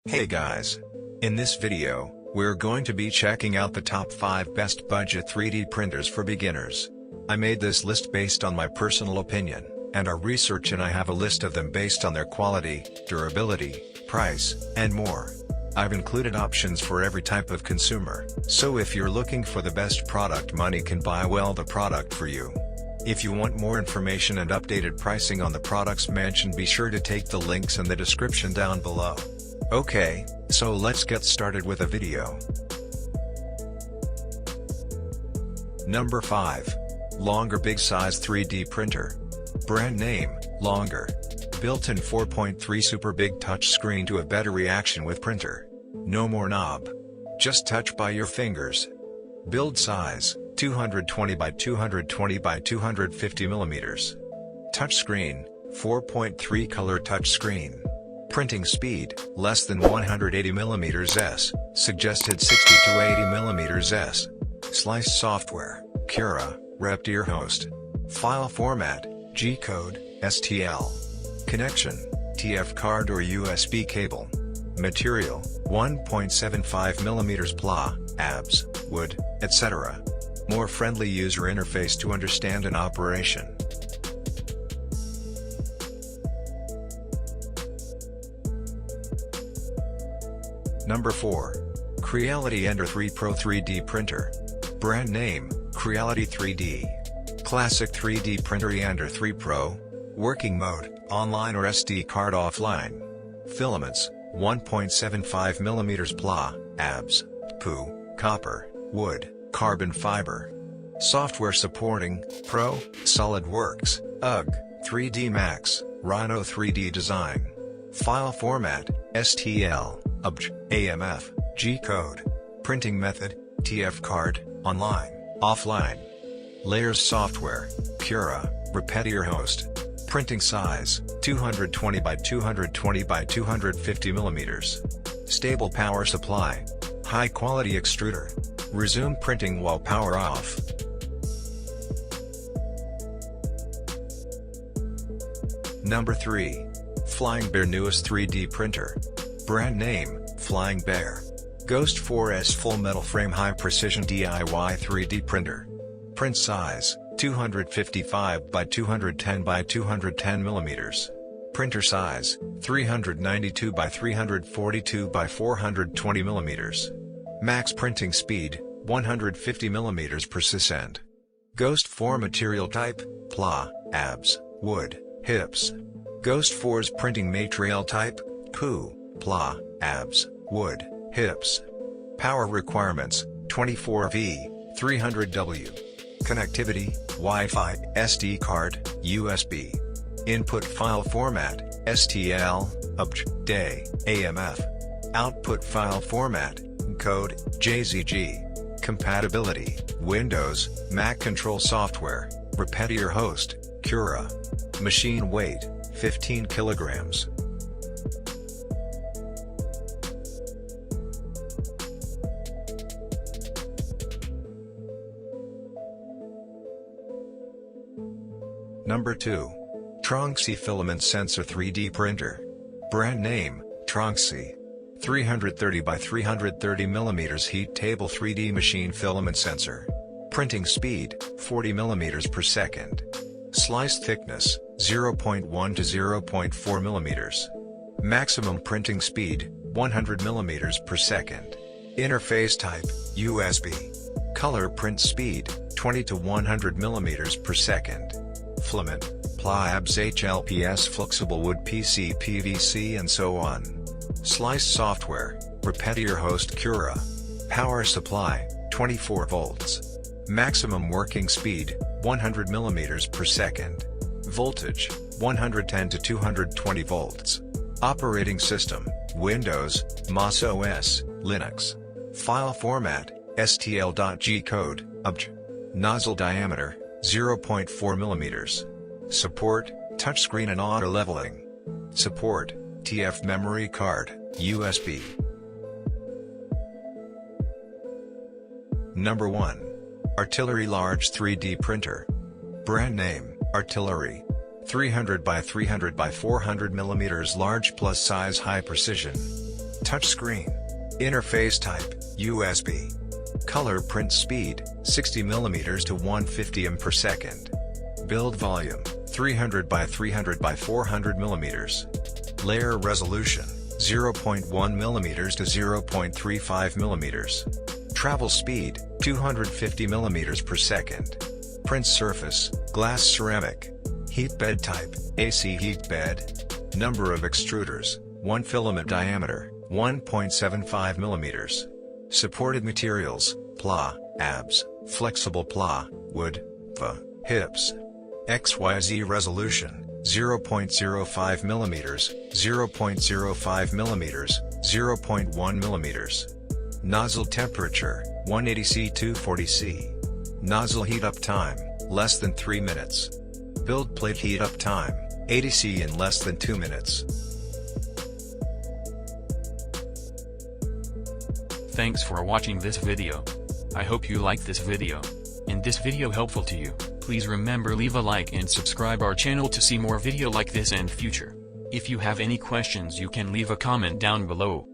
Hey guys! In this video, we're going to be checking out the top 5 best budget 3D printers for beginners. I made this list based on my personal opinion, and our research, and I have a list of them based on their quality, durability, price, and more. I've included options for every type of consumer, so if you're looking for the best product money can buy, well, the product for you. If you want more information and updated pricing on the products mentioned, be sure to take the links in the description down below. Okay, so let's get started with the video. Number 5. Longer Big Size 3D Printer. Brand name, Longer. Built-in 4.3 super big touch screen to a better reaction with printer. No more knob. Just touch by your fingers. Build size, 220 by 220 by 250 mm. Touchscreen, 4.3 color touchscreen. Printing speed, less than 180 mm s, suggested 60 to 80 mm s. Slice software, Cura, Repetier host. File format, G-code, STL. Connection, TF card or USB cable. Material, 1.75 mm PLA, ABS, wood, etc. More friendly user interface to understand and operation. Number 4. Creality Ender 3 Pro 3D Printer. Brand name, Creality 3D. Classic 3D Printer Ender 3 Pro. Working mode, online or SD card offline. Filaments, 1.75 mm PLA, ABS, PU, copper, wood, carbon fiber. Software supporting, Pro, SolidWorks, UG, 3D Max, Rhino 3D Design. File format, STL, UBJ, AMF, G-code. Printing method, TF card, online, offline. Layers software, Cura, Repetier host. Printing size, 220 by 220 by 250 mm. Stable power supply. High quality extruder. Resume printing while power off. Number 3. Flying Bear newest 3D printer. Brand name, Flying Bear. Ghost 4S full metal frame high precision DIY 3D printer. Print size, 255 by 210 by 210 mm. Printer size, 392 by 342 by 420 mm. Max printing speed, 150 mm per second. Ghost 4 material type, PLA, ABS, wood, HIPS. Ghost 4's printing material type, PU, PLA, ABS, wood, HIPS. Power requirements, 24V, 300W. Connectivity, Wi-Fi, SD card, USB. Input file format, STL, UBJ, DAY, AMF. Output file format, code, JZG. Compatibility, Windows, Mac control software, Repetier host, Cura. Machine weight, 15 kilograms. Number 2. Tronxy Filament Sensor 3D Printer. Brand name, Tronxy. 330 by 330 mm heat table 3D machine filament sensor. Printing speed, 40 mm per second. Slice thickness, 0.1 to 0.4 mm. Maximum printing speed, 100 mm per second. Interface type, USB. Color print speed, 20 to 100 mm per second. Filament, PLA ABS HLPS flexible wood PC PVC and so on. Slice software, Repetier host Cura. Power supply, 24 volts. Maximum working speed, 100 mm per second. Voltage, 110 to 220 volts. Operating system, Windows, MOS OS, Linux. File format, STL.G code, UBJ. Nozzle diameter, 0.4 mm. Support, touchscreen and auto leveling. Support, TF memory card, USB. Number 1. Artillery Large 3D Printer. Brand name, Artillery. 300 by 300 by 400 mm large plus size high precision. Touchscreen. Interface type, USB. Color print speed, 60mm to 150 m per second. Build volume, 300 by 300 by 400 mm. Layer resolution, 0.1 mm to 0.35 mm. Travel speed, 250 mm per second. Print surface, glass ceramic. Heat bed type, AC heat bed. Number of extruders, 1 filament diameter, 1.75 mm. Supported materials, PLA, ABS, flexible PLA, wood, PA, HIPS. XYZ resolution, 0.05 mm, 0.05 mm, 0.1 mm. Nozzle temperature, 180 C 240 C. Nozzle heat up time, less than 3 minutes. Build plate heat up time, 80 C in less than 2 minutes. Thanks for watching this video. I hope you liked this video. And this video helpful to you. Please remember leave a like and subscribe our channel to see more video like this and future. If you have any questions you can leave a comment down below.